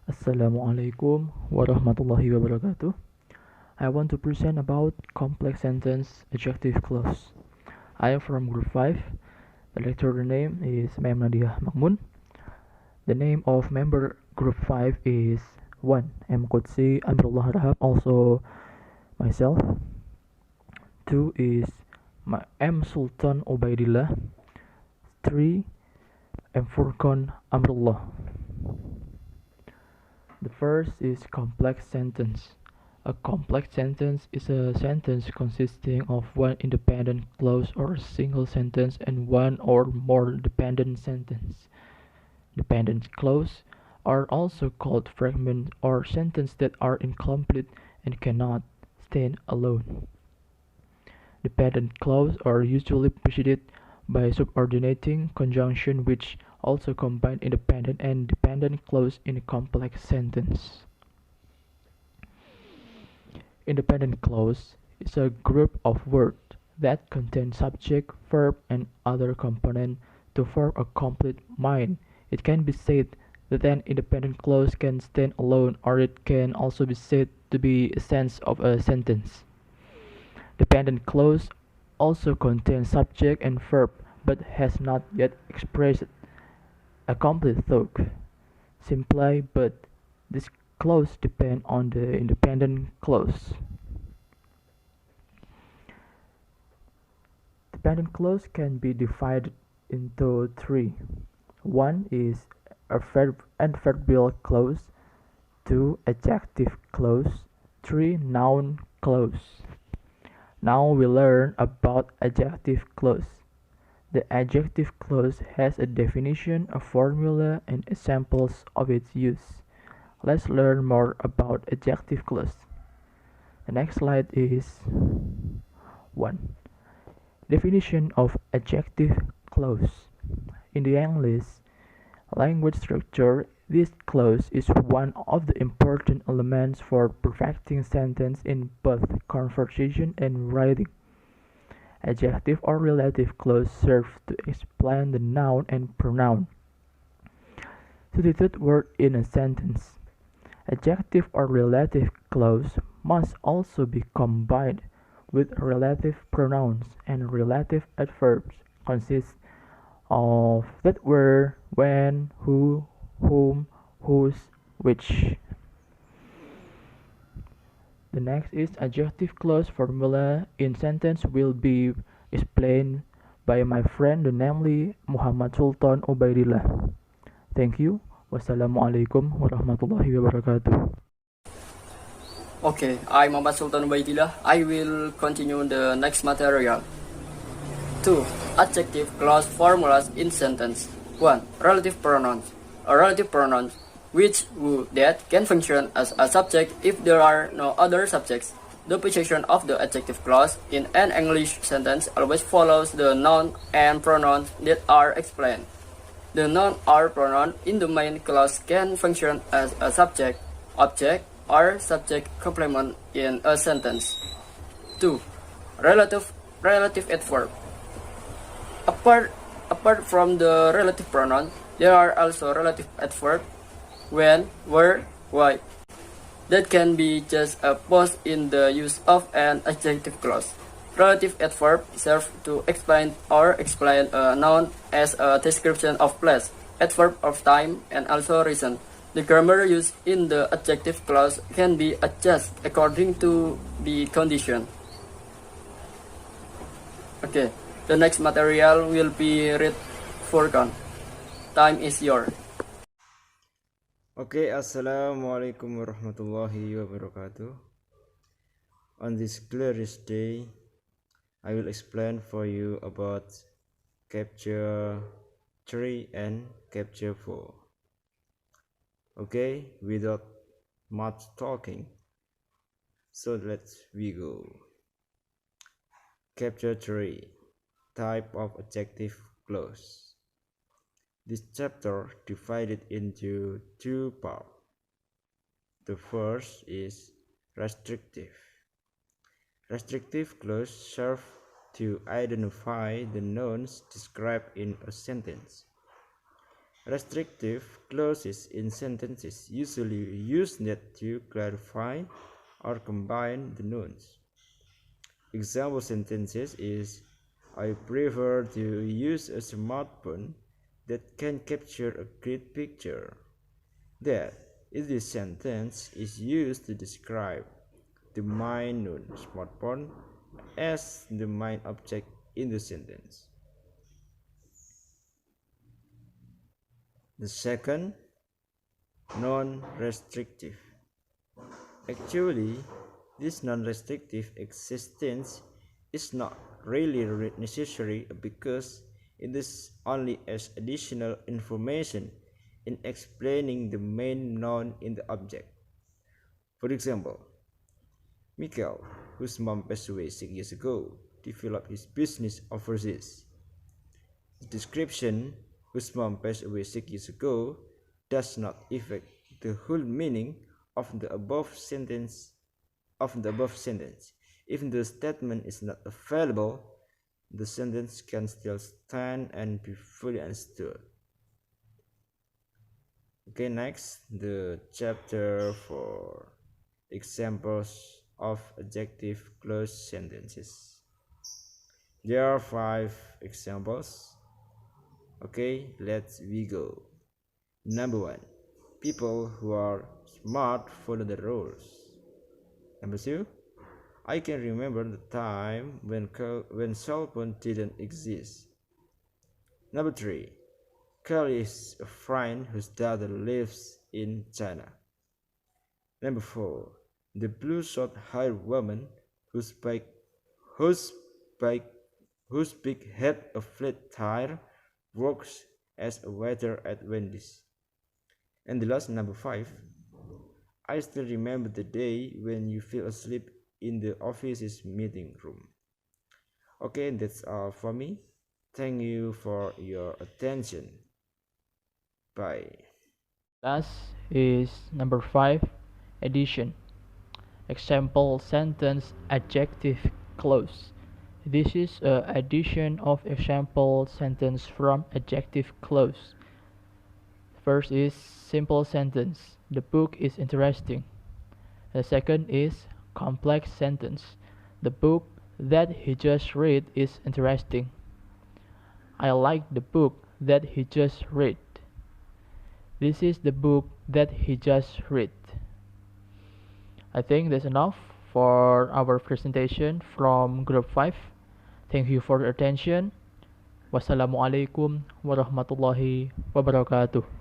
Assalamualaikum warahmatullahi wabarakatuh. I want to present about complex sentence adjective clause. I am from group 5. The lecturer name is Ma'am Nadia Makmun. The name of member group 5 is 1. M. Qudsi, Amirullah, Harahap, also myself. 2 is M. Sulton Ubaidillah. 3. M. Furqan Amrullah. The first is complex sentence. A complex sentence is a sentence consisting of one independent clause or a single sentence and one or more dependent sentence. Dependent clause are also called fragments or sentences that are incomplete and cannot stand alone. Dependent clauses are usually preceded by subordinating conjunction which also combine independent and dependent clause in a complex sentence. Independent clause is a group of words that contain subject, verb, and other components to form a complete mind. It can be said that an independent clause can stand alone, or it can also be said to be a sense of a sentence. Dependent clause also contains subject and verb, but has not yet expressed a complete thought. Simply, but this clause depends on the independent clause. Dependent clause can be divided into three. One is adverbial clause, 2. Adjective clause, 3. Noun clause. Now we learn about adjective clause. The adjective clause has a definition, a formula, and examples of its use. Let's learn more about adjective clause. The next slide is 1. Definition of adjective clause. In the English language structure, this clause is one of the important elements for perfecting sentence in both conversation and writing. Adjective or relative clause serve to explain the noun and pronoun substitute word in a sentence. Adjective or relative clause must also be combined with relative pronouns, and relative adverbs consist of that where, when, who, whom, whose, which. The next is adjective clause formula in sentence will be explained by my friend, namely Muhammad Sulton Ubaidillah. Thank you. Wassalamualaikum warahmatullahi wabarakatuh. Okay, I'm Muhammad Sultan Ubaidillah. I will continue the next material. 2. Adjective clause formulas in sentence. 1. Relative pronouns. A relative pronoun which who that can function as a subject if there are no other subjects. The position of the adjective clause in an English sentence always follows the noun and pronouns that are explained. The noun or pronoun in the main clause can function as a subject, object, or subject complement in a sentence. 2. Relative adverb. Apart from the relative pronoun, there are also relative adverb when, where, why that can be just a pause in the use of an adjective clause. Relative adverb serve to explain a noun as a description of place, adverb of time, and also reason. The grammar used in the adjective clause can be adjusted according to the condition. Okay, the next material will be read Furqan. Time is yours. Okay, Assalamualaikum warahmatullahi wabarakatuh. On this glorious day, I will explain for you about capture 3 and capture 4. Okay, without much talking, so let's go. Capture 3. Type of adjective clause. This chapter divided into two parts. The first is restrictive. Restrictive clause serve to identify the nouns described in a sentence. Restrictive clauses in sentences usually use that to clarify or combine the nouns. Example sentences is I prefer to use a smartphone that can capture a great picture. That is this sentence is used to describe the main noun smartphone as the main object in the sentence. The second, non-restrictive. Actually, this non-restrictive existence is not really necessary because it is only as additional information in explaining the main noun in the object. For example, Michael, whose mom passed away 6 years ago, developed his business overseas. The description, whose mom passed away 6 years ago, does not affect the whole meaning of the above sentence. If the statement is not available, the sentence can still stand and be fully understood. Okay, next, the chapter for examples of adjective clause sentences. There are 5 examples. Okay, let's go. Number 1, people who are smart follow the rules. Number 2, I can remember the time when cell phone didn't exist. Number 3, Carl is a friend whose daughter lives in China. Number 4, the blue short-haired woman whose big head a flat tire works as a waiter at Wendy's. And the last, number 5, I still remember the day when you fell asleep in the office's meeting room. Okay, that's all for me. Thank you for your attention. Bye. Last is number 5, addition. Example sentence adjective clause. This is an addition of example sentence from adjective clause. First is simple sentence. The book is interesting. The second is complex sentence. The book that he just read is interesting. I like the book that he just read. This is the book that he just read. I think that's enough for our presentation from group 5. Thank you for your attention. Wassalamualaikum warahmatullahi wabarakatuh.